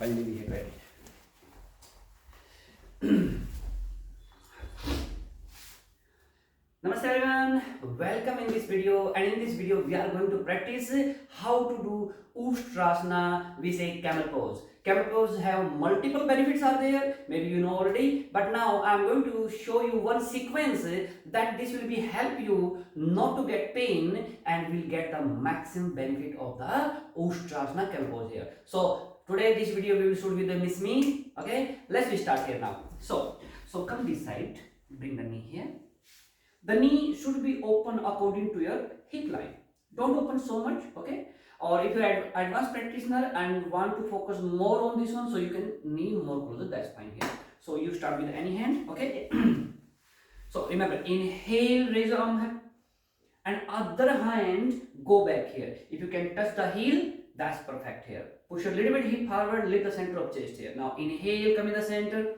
finally we have read it. Namaste everyone, welcome in this video, and in this video we are going to practice how to do Ustrasana, we say camel pose. Camel pose have multiple benefits are there, maybe you know already, but now I am going to show you one sequence that this will be help you not to get pain and will get the maximum benefit of the Ustrasana camel pose here. So today this video we will shoot with the Miss Me, okay? Let's start here now. So come this side, bring the knee here. The knee should be open according to your hip line. Don't open so much, okay? Or if you're an advanced practitioner and want to focus more on this one, so you can knee more closer, that's fine here. So you start with any hand, okay? So remember, inhale, raise your arm up, and other hand, go back here. If you can touch the heel, that's perfect here. Push a little bit hip forward, lift the center of chest here. Now inhale, come in the center,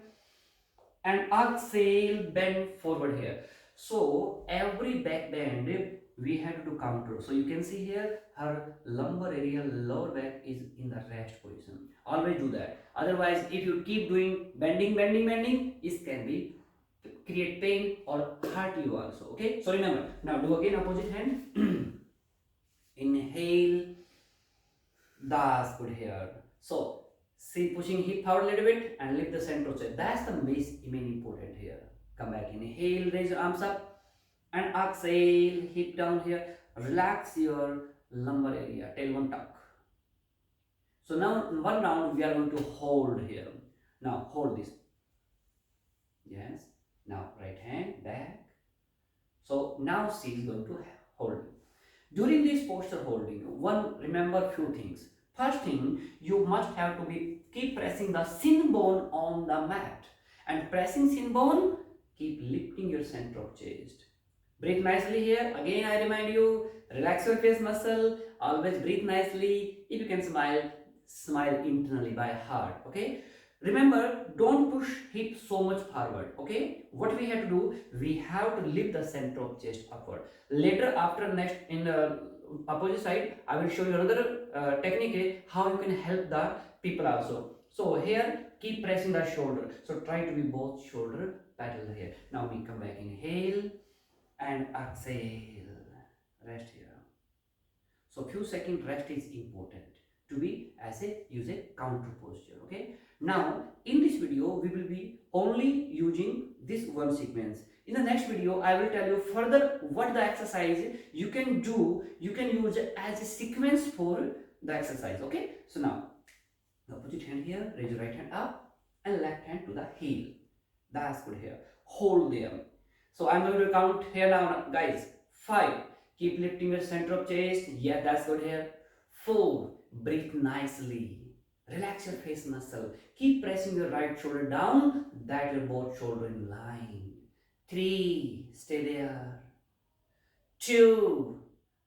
and exhale, bend forward here. So every back bend we have to counter. So you can see here her lumbar area, lower back is in the rest position. Always do that. Otherwise, if you keep doing bending, it can be create pain or hurt you also. Okay. So remember. Now do again opposite hand. Inhale. That's good here. So see, pushing hip forward a little bit and lift the center of chest. That's the main important here. Come back, inhale, raise your arms up, and exhale, hip down here. Relax your lumbar area, tailbone tuck. So now one round we are going to hold here. Now hold this. Yes. Now right hand back. So now she is going to hold. During this posture holding, remember few things. First thing, you must have to keep pressing the shin bone on the mat, and pressing shin bone. Keep lifting your center of chest. Breathe nicely here. Again, I remind you, relax your face muscle. Always breathe nicely. If you can smile, smile internally by heart. Okay. Remember, don't push hip so much forward. Okay. What we have to do, we have to lift the center of chest upward. Later, after next in the opposite side, I will show you another technique how you can help the people also. So here, keep pressing the shoulder. So try to be both shoulder parallel here. Now we come back, inhale and exhale, rest here. So few second rest is important to be use a counter posture. Okay. Now in this video we will be only using this one sequence. In the next video I will tell you further what the exercise you can do, you can use as a sequence for the exercise. Okay. So now opposite hand here, raise your right hand up and left hand to the heel. That's good here. Hold there. So I'm going to count here now, guys. 5. Keep lifting your center of chest. Yeah, that's good here. 4. Breathe nicely. Relax your face muscle. Keep pressing your right shoulder down. That your both shoulder in line. 3. Stay there. 2.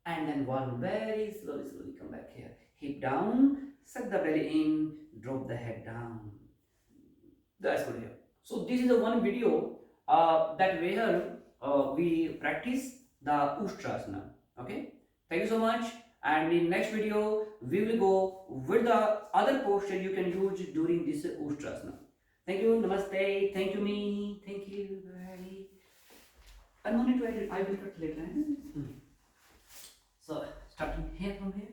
And then 1. Very slowly come back here. Hip down. Suck the belly in. Drop the head down. That's good here. So this is the one video that where we practice the Ustrasana. Okay. Thank you so much. And in next video we will go with the other posture you can use during this Ustrasana. Thank you. Namaste. Thank you me. Thank you. Bye. I no need to edit. I will cut later. So starting here from here.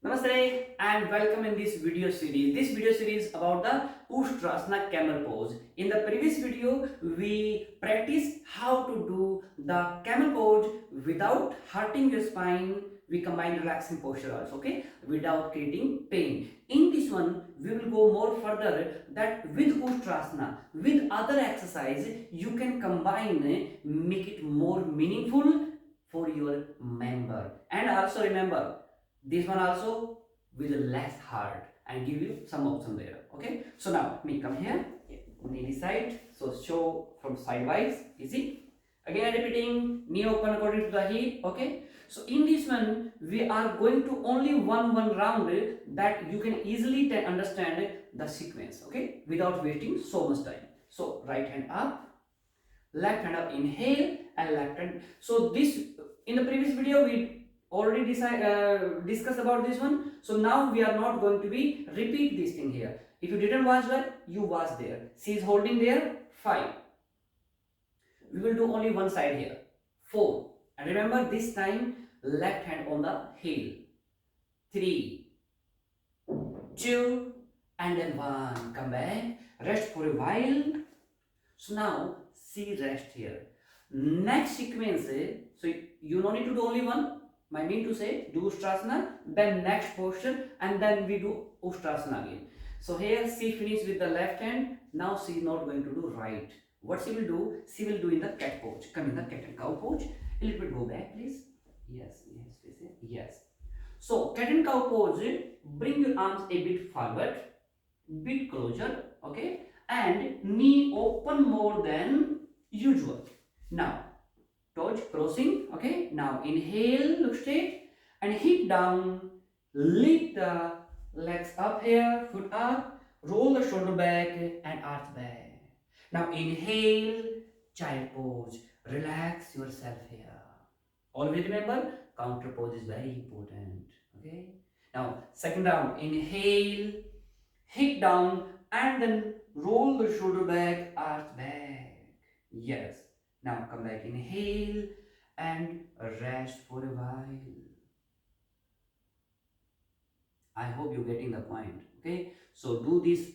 Namaste and welcome in this video series. This video series about the Ustrasana camel pose. In the previous video, we practiced how to do the camel pose without hurting your spine. We combine relaxing posture also, okay, without creating pain. In this one, we will go more further that with Ustrasana, with other exercise, you can combine, make it more meaningful for your member. And also remember, this one also with less hard and give you some option there. Okay. So now me come here, knee side. So show from sidewise, easy. Again repeating, knee open according to the hip. Okay. So in this one we are going to only one round that you can easily understand the sequence. Okay, without wasting so much time. So right hand up, left hand up, inhale and left hand. So this in the previous video we already discussed about this one. So now we are not going to be repeat this thing here. If you didn't watch that, you watch there. She is holding there 5. We will do only one side here 4. And remember this time left hand on the heel. 3, 2, and then 1. Come back. Rest for a while. So now see rest here. Next sequence, so you don't need to do only one. I mean to say, do Ustrasana, then next posture, and then we do Ustrasana again. So here she finished with the left hand. Now she is not going to do right. What she will do? She will do in the cat pose. Come in the cat and cow pose. A little bit go back, please. Yes, yes. So cat and cow pose. Bring your arms a bit forward, bit closer, okay, and knee open more than usual. Now toes crossing, okay. Now inhale, look straight, and hip down. Lift the legs up here, foot up, roll the shoulder back and arch back. Now inhale, child pose. Relax yourself here. Always remember, counter pose is very important. Okay. Now second round, inhale, hip down, and then roll the shoulder back, arch back. Yes. Now come back, inhale, and rest for a while. I hope you're getting the point. Okay. So do this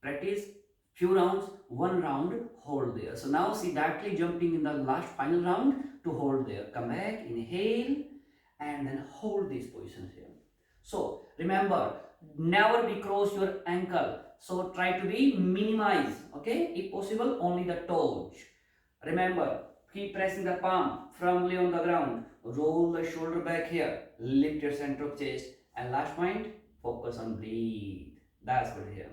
practice few rounds, one round, hold there. So now see directly jumping in the last final round to hold there. Come back, inhale, and then hold these positions here. So remember, never be cross your ankle. So try to be minimize, okay? If possible, only the toes. Remember, keep pressing the palm firmly on the ground. Roll the shoulder back here. Lift your center of chest. And last point, focus on breathe. That's good here.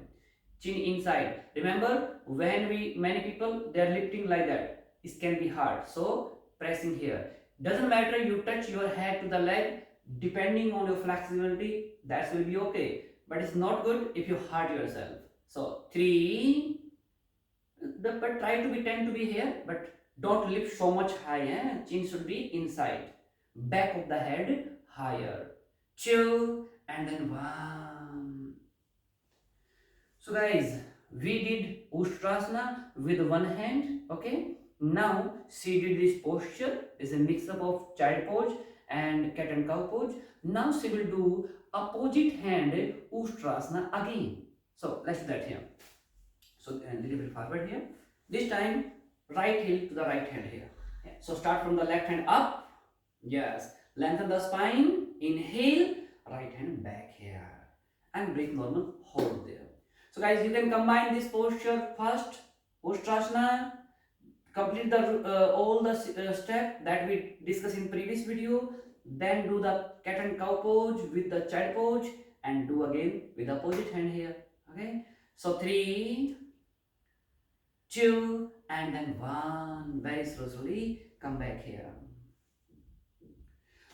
Chin inside. Remember, when many people they are lifting like that, it can be hard. So pressing here. Doesn't matter you touch your head to the leg, depending on your flexibility, that will be okay. But it's not good if you hurt yourself. So 3. But try to be 10 to be here, but don't lift so much high. Chin should be inside. Back of the head higher. 2 and then 1. So guys, we did Ustrasana with one hand, okay. Now she did this posture, is a mix up of child pose and cat and cow pose. Now she will do opposite hand Ustrasana again. So let's do that here. So a little bit forward here. This time right heel to the right hand here. Yeah. So start from the left hand up. Yes. Lengthen the spine. Inhale. Right hand back here. And breathe normal. Hold there. So guys, you can combine this posture first, Ustrasana, complete the all the step that we discussed in previous video, then do the cat and cow pose with the child pose and do again with the opposite hand here, okay. So 3, 2 and then 1, very slowly come back here.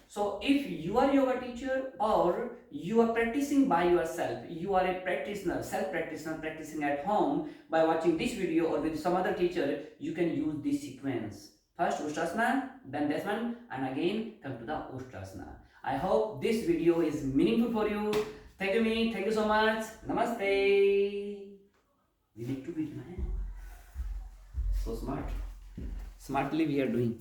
So if you are a yoga teacher or you are practicing by yourself, you are a practitioner, self-practitioner practicing at home by watching this video or with some other teacher, you can use this sequence. First Ustrasana, then this one, and again come to the Ustrasana. I hope this video is meaningful for you. Thank you, thank you so much. Namaste. We need to be so smart. Smartly we are doing.